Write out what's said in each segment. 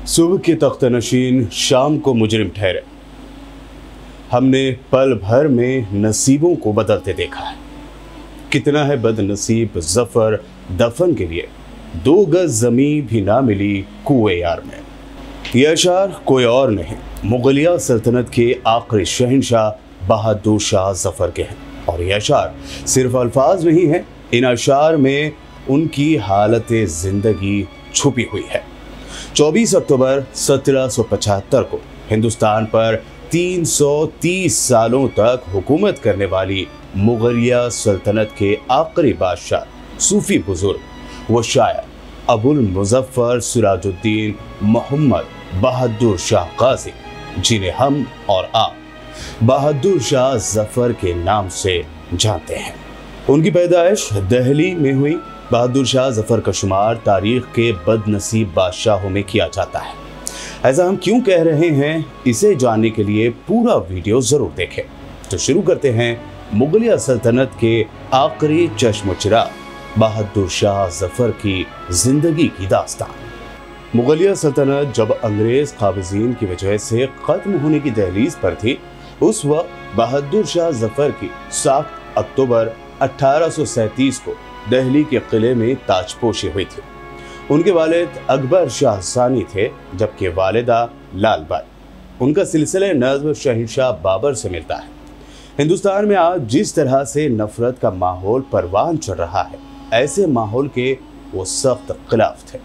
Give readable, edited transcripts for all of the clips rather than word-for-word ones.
सुबह के तख्तनशीन शाम को मुजरिम ठहरे। हमने पल भर में नसीबों को बदलते देखा है। कितना है बदनसीब जफर दफन के लिए 2 गज जमीन भी ना मिली कुएं यार में। यह अशार कोई और नहीं, मुगलिया सल्तनत के आखिरी शहंशाह बहादुर शाह जफर के हैं। और यह अशार सिर्फ अल्फाज नहीं है, इन अशार में उनकी हालत जिंदगी छुपी हुई है। 24 अक्टूबर 1775 को हिंदुस्तान पर 330 सालों तक हुकूमत करने वाली मुगलिया सल्तनत के आखिरी बादशाह सूफी बुजुर्ग व शायर अबुल मुजफ्फर सिराजुद्दीन मोहम्मद बहादुर शाह गाजी, जिन्हें हम और आप बहादुर शाह जफर के नाम से जानते हैं। उनकी पैदाइश दिल्ली में हुई। बहादुर शाह जफर का शुमार तारीख के बदनसीब बादशाहों में किया जाता है। ऐसा हम क्यों कह रहे हैं, इसे जानने के लिए पूरा वीडियो जरूर देखें। तो शुरू करते हैं मुगलिया सल्तनत के आखिरी चश्मोचिराग बहादुर शाह जफर की जिंदगी की दास्तान। मुगलिया सल्तनत जब अंग्रेज काबिजीन की वजह से खत्म होने की दहलीज पर थी, उस वक्त बहादुर शाह जफर की 7 अक्टूबर 1837 को दिल्ली के किले में ताजपोशी हुई थी। उनके वालिद अकबर शाह सानी थे, जबकि वालिदा लाल बाई। उनका सिलसिला नज़्म शहंशाह बाबर से मिलता है। हिंदुस्तान में आज जिस तरह से नफरत का माहौल परवान चढ़ रहा है, ऐसे माहौल के वो सख्त खिलाफ थे।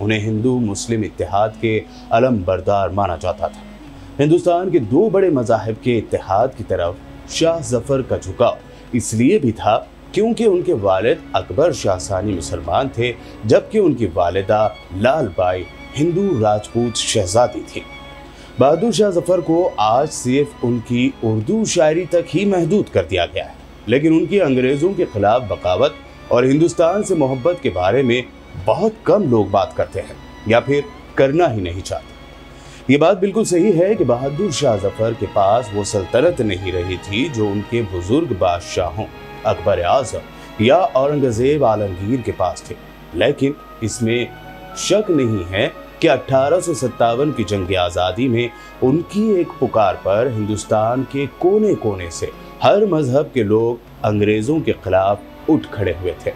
उन्हें हिंदू मुस्लिम इत्तेहाद के अलम बरदार माना जाता था। हिंदुस्तान के 2 बड़े मज़ाहिब के इत्तेहाद की तरफ शाह जफर का झुकाव इसलिए भी था क्योंकि उनके वालिद अकबर शाह सानी मुसलमान थे, जबकि उनकी वालिदा लाल बाई हिंदू राजपूत शहजादी थी। बहादुर शाह जफर को आज सिर्फ उनकी उर्दू शायरी तक ही महदूद कर दिया गया है, लेकिन उनकी अंग्रेज़ों के खिलाफ बगावत और हिंदुस्तान से मोहब्बत के बारे में बहुत कम लोग बात करते हैं या फिर करना ही नहीं चाहते। ये बात बिल्कुल सही है कि बहादुर शाह जफर के पास वो सल्तनत नहीं रही थी जो उनके बुजुर्ग बादशाहों अकबर आज़म या औरंगजेब आलमगीर के पास थे, लेकिन इसमें शक नहीं है कि 1857 की जंग आज़ादी में उनकी एक पुकार पर हिंदुस्तान के कोने कोने से हर मजहब के लोग अंग्रेज़ों के खिलाफ उठ खड़े हुए थे।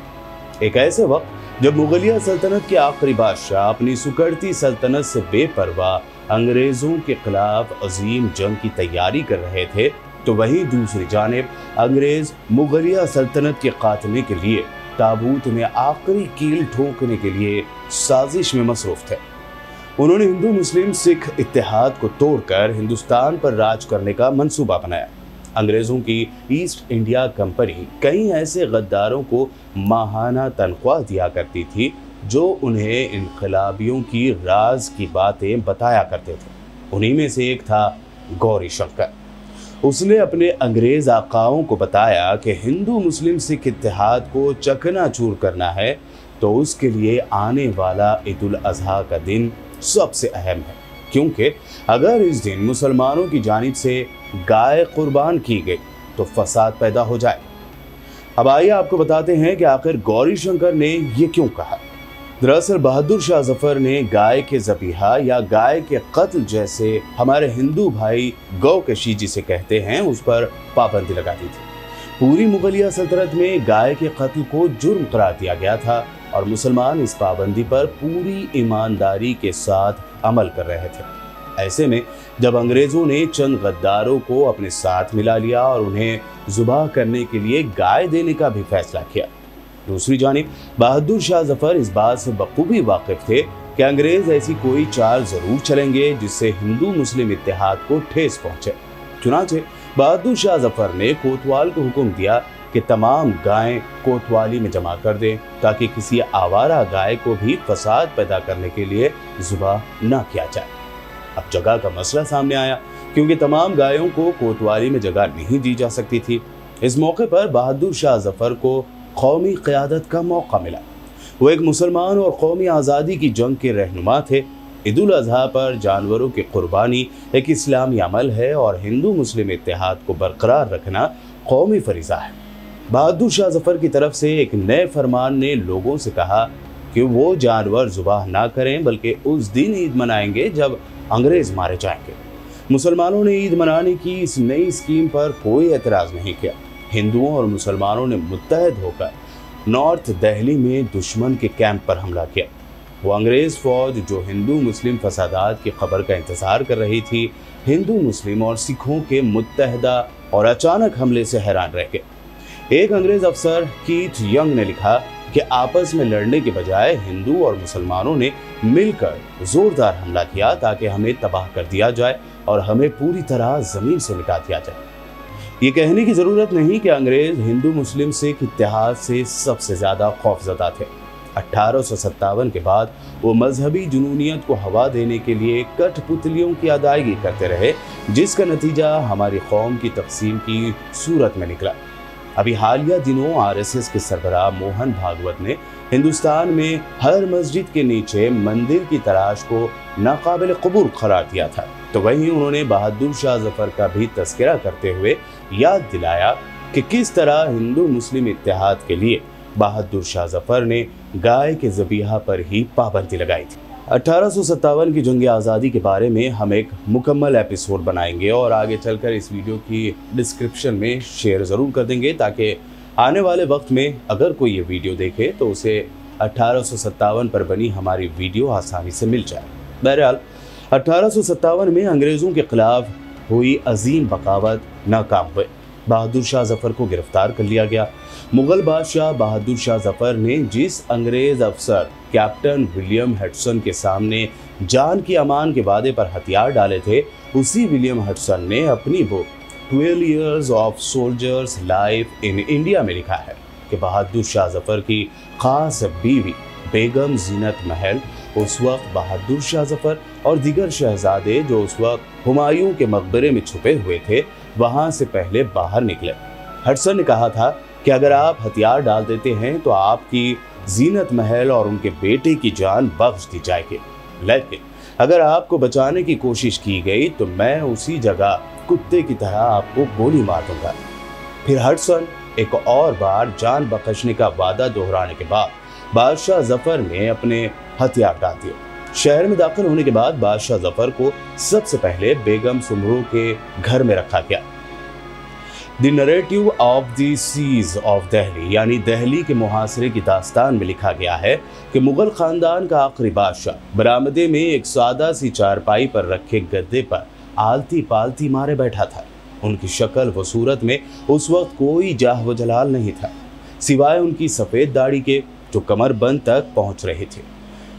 एक ऐसे वक्त जब मुगलिया सल्तनत के आखिरी बादशाह अपनी सुकड़ती सल्तनत से बेपरवाह अंग्रेज़ों के खिलाफ अजीम जंग की तैयारी कर रहे थे, तो वहीं दूसरी जानिब अंग्रेज मुगलिया सल्तनत के खात्मे के लिए ताबूत में आखिरी कील ठोकने के लिए साजिश में मसरूफ थे। उन्होंने हिंदू मुस्लिम सिख इत्तेहाद को तोड़कर हिंदुस्तान पर राज करने का मंसूबा बनाया। अंग्रेज़ों की ईस्ट इंडिया कंपनी कई ऐसे गद्दारों को माहाना तनख्वाह दिया करती थी जो उन्हें इनकलाबियों की राज की बातें बताया करते थे। उन्हीं में से एक था गौरी शंकर। उसने अपने अंग्रेज आकाओं को बताया कि हिंदू मुस्लिम सिख इत्तेहाद को चकनाचूर करना है तो उसके लिए आने वाला ईद उल अजहा का दिन सबसे अहम है, क्योंकि अगर इस दिन मुसलमानों की जानिब से गाय कुर्बान की गई तो फसाद पैदा हो जाए। अब आइए आपको बताते हैं कि आखिर गौरी शंकर ने ये क्यों कहा। दरअसल बहादुर शाह जफर ने गाय के ज़बीहा या गाय के कत्ल जैसे हमारे हिंदू भाई गौकशी जिसे कहते हैं उस पर पाबंदी लगा दी थी। पूरी मुगलिया सल्तनत में गाय के कत्ल को जुर्म करार दिया गया था और मुसलमान इस पाबंदी पर पूरी ईमानदारी के साथ अमल कर रहे थे। ऐसे में जब अंग्रेज़ों ने चंद गद्दारों को अपने साथ मिला लिया और उन्हें ज़ुबाह करने के लिए गाय देने का भी फैसला किया, दूसरी जानिब बहादुर शाह जफर इस बात से बखूबी वाकिफ थे कि अंग्रेज ऐसी कोई चाल जरूर चलेंगे जिससे हिंदू मुस्लिम इत्तेहाद को ठेस पहुंचे। चुनांचे बहादुर शाह जफर ने कोतवाल को हुक्म दिया कि तमाम गायें कोतवाली में जमा कर दें ताकि किसी आवारा गाय को भी फसाद पैदा करने के लिए ज़ुबाह न किया जाए। अब जगह का मसला सामने आया क्योंकि तमाम गायों को कोतवाली में जगह नहीं दी जा सकती थी। इस मौके पर बहादुर शाह जफर को कौमी क़यादत का मौका मिला। वो एक मुसलमान और कौमी आज़ादी की जंग के रहनुमा थे। ईद उल अजहा पर जानवरों की कुर्बानी एक इस्लामी अमल है और हिंदू मुस्लिम इत्तेहाद को बरकरार रखना कौमी फरीज़ा है। बहादुर शाह जफर की तरफ से एक नए फरमान ने लोगों से कहा कि वो जानवर ज़ुबाह ना करें, बल्कि उस दिन ईद मनाएंगे जब अंग्रेज़ मारे जाएंगे। मुसलमानों ने ईद मनाने की इस नई स्कीम पर कोई एतराज़ नहीं किया। हिंदुओं और मुसलमानों ने मुत्तहद होकर नॉर्थ दिल्ली में दुश्मन के कैंप पर हमला किया। वो अंग्रेज़ फ़ौज जो हिंदू मुस्लिम फसादात की खबर का इंतज़ार कर रही थी, हिंदू मुस्लिम और सिखों के मुत्तहदा और अचानक हमले से हैरान रह गए। एक अंग्रेज़ अफसर कीथ यंग ने लिखा कि आपस में लड़ने के बजाय हिंदू और मुसलमानों ने मिलकर ज़ोरदार हमला किया ताकि हमें तबाह कर दिया जाए और हमें पूरी तरह ज़मीन से मिटा दिया जाए। ये कहने की ज़रूरत नहीं कि अंग्रेज़ हिंदू मुस्लिम सिख इत्तेहाद से सबसे ज़्यादा खौफज़दा थे। 1857 के बाद वो मजहबी जुनूनियत को हवा देने के लिए कठपुतलियों की अदायगी करते रहे, जिसका नतीजा हमारी कौम की तकसीम की सूरत में निकला। अभी हालिया दिनों आरएसएस के सरबराह मोहन भागवत ने हिंदुस्तान में हर मस्जिद के नीचे मंदिर की तलाश को नाकाबिल कबूल करार दिया था, तो वहीं उन्होंने बहादुर शाह जफर का भी तस्करा करते हुए याद दिलाया कि किस तरह हिंदू मुस्लिम इत्तेहाद के लिए बहादुर शाह जफर ने गाय के ज़बीहा पर ही पाबंदी लगाई थी। 1857 की जंग आज़ादी के बारे में हम एक मुकम्मल एपिसोड बनाएंगे और आगे चलकर इस वीडियो की डिस्क्रिप्शन में शेयर ज़रूर कर देंगे, ताकि आने वाले वक्त में अगर कोई ये वीडियो देखे तो उसे 1857 पर बनी हमारी वीडियो आसानी से मिल जाए। बहरहाल 1857 में अंग्रेज़ों के खिलाफ हुई अजीम बगावत नाकाम हुई। बहादुर शाह जफर को गिरफ्तार कर लिया गया। मुगल बादशाह बहादुर शाह जफर ने जिस अंग्रेज़ अफसर कैप्टन विलियम हडसन के सामने जान की अमान के वादे पर हथियार डाले थे, उसी विलियम हडसन ने अपनी book 12 Years of Soldiers Life in India में लिखा है कि बहादुर शाह जफर की खास बीवी बेगम जीनत महल उस वक्त बहादुर शाह जफर और दीगर शहजादे जो उस वक्त हुमायूं के मकबरे में छुपे हुए थे, वहां से पहले बाहर निकले। हडसन ने कहा था कि अगर आप हथियार डाल देते हैं तो आपकी जीनत महल और उनके बेटे की जान बख्श दी जाएगी, लेकिन अगर आपको बचाने की कोशिश की गई तो मैं उसी जगह कुत्ते की तरह आपको गोली मार दूंगा। फिर हडसन एक और बार जान बख्शने का वादा दोहराने के बाद बादशाह जफर ने अपने हथियार डाल दिए। शहर में दाखिल होने के बाद बादशाह जफर को सबसे पहले बेगम सुमरू के घर में रखा गया। The narrative of the siege of Delhi यानी दिल्ली के मुहासरे की दास्तान में लिखा गया है कि मुगल खानदान का आखिरी बादशाह बरामदे में एक सादा सी चारपाई पर रखे गद्दे पर आलती पालती मारे बैठा था। उनकी शक्ल व सूरत में उस वक्त कोई जाह व जलाल नहीं था, सिवाय उनकी सफ़ेद दाढ़ी के जो कमरबंद तक पहुंच रही थी।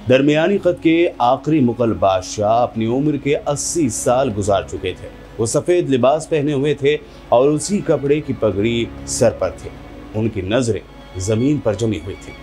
दरमियानी कद के आखिरी मुगल बादशाह अपनी उम्र के 80 साल गुजार चुके थे। वो सफ़ेद लिबास पहने हुए थे और उसी कपड़े की पगड़ी सर पर थे। उनकी नज़रें ज़मीन पर जमी हुई थी।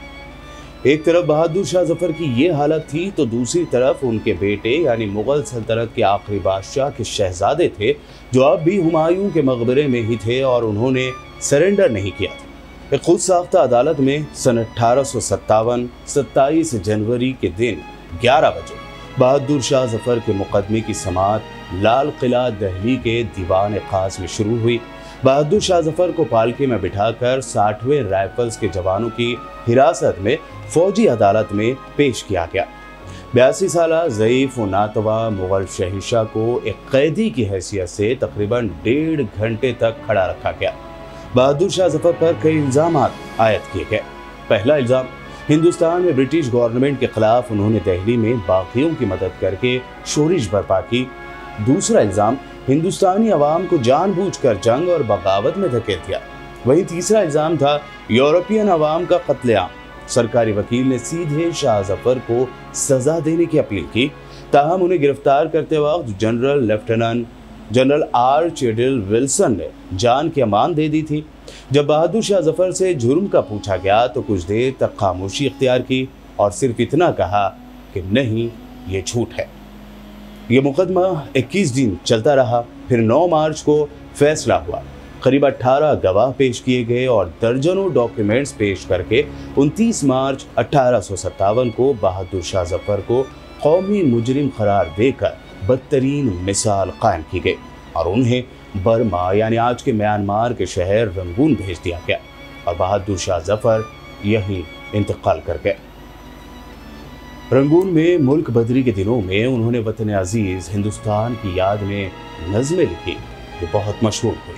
एक तरफ बहादुर शाह जफर की ये हालत थी तो दूसरी तरफ उनके बेटे यानी मुगल सल्तनत के आखिरी बादशाह के शहजादे थे, जो अब भी हुमायूं के मकबरे में ही थे और उन्होंने सरेंडर नहीं किया था। एक खुद साख्ता अदालत में सन 1857 27 जनवरी के दिन 11 बजे बहादुर शाह जफर के मुकदमे की समाअत लाल किला दिल्ली के दीवान खास में शुरू हुई। बहादुर शाह जफर को पालके में बिठाकर 60वें राइफल्स के जवानों की हिरासत में फौजी अदालत में पेश किया गया। 82 साला ज़ईफ़ व नातवा मुगल शहंशाह को एक कैदी की हैसियत से तकरीबन 1.5 घंटे तक खड़ा रखा गया। बहादुर शाह जफर पर कई इल्ज़ाम आयद किए गए। पहला इल्ज़ाम, हिंदुस्तान में ब्रिटिश गवर्नमेंट के खिलाफ उन्होंने दिल्ली में बागियों की मदद करके शोरिश बर्पा की। दूसरा इल्ज़ाम, हिंदुस्तानी अवाम को जानबूझकर जंग और बगावत में धकेल दिया। वहीं तीसरा इल्ज़ाम था यूरोपियन अवाम का कत्लेआम। सरकारी वकील ने सीधे शाह जफर को सजा देने की अपील की, ताहम उन्हें गिरफ्तार करते वक्त जनरल आर चेडिल विल्सन ने जान की अमान दे दी थी। जब बहादुर शाह जफर से जुर्म का पूछा गया तो कुछ देर तक खामोशी इख्तियार की और सिर्फ इतना कहा कि नहीं, ये झूठ है। ये मुकदमा 21 दिन चलता रहा। फिर 9 मार्च को फैसला हुआ। करीब 18 गवाह पेश किए गए और दर्जनों डॉक्यूमेंट्स पेश करके 29 मार्च 1857 को बहादुर शाह जफर को कौमी मुजरिम करार देकर बदतरीन मिसाल कायम की गई और उन्हें बर्मा यानी आज के म्यांमार के शहर रंगून भेज दिया गया और बहादुर शाह जफर यहीं इंतकाल कर गए। रंगून में मुल्क बदरी के दिनों में उन्होंने वतन अजीज हिंदुस्तान की याद में नज़में लिखी जो बहुत मशहूर हुई।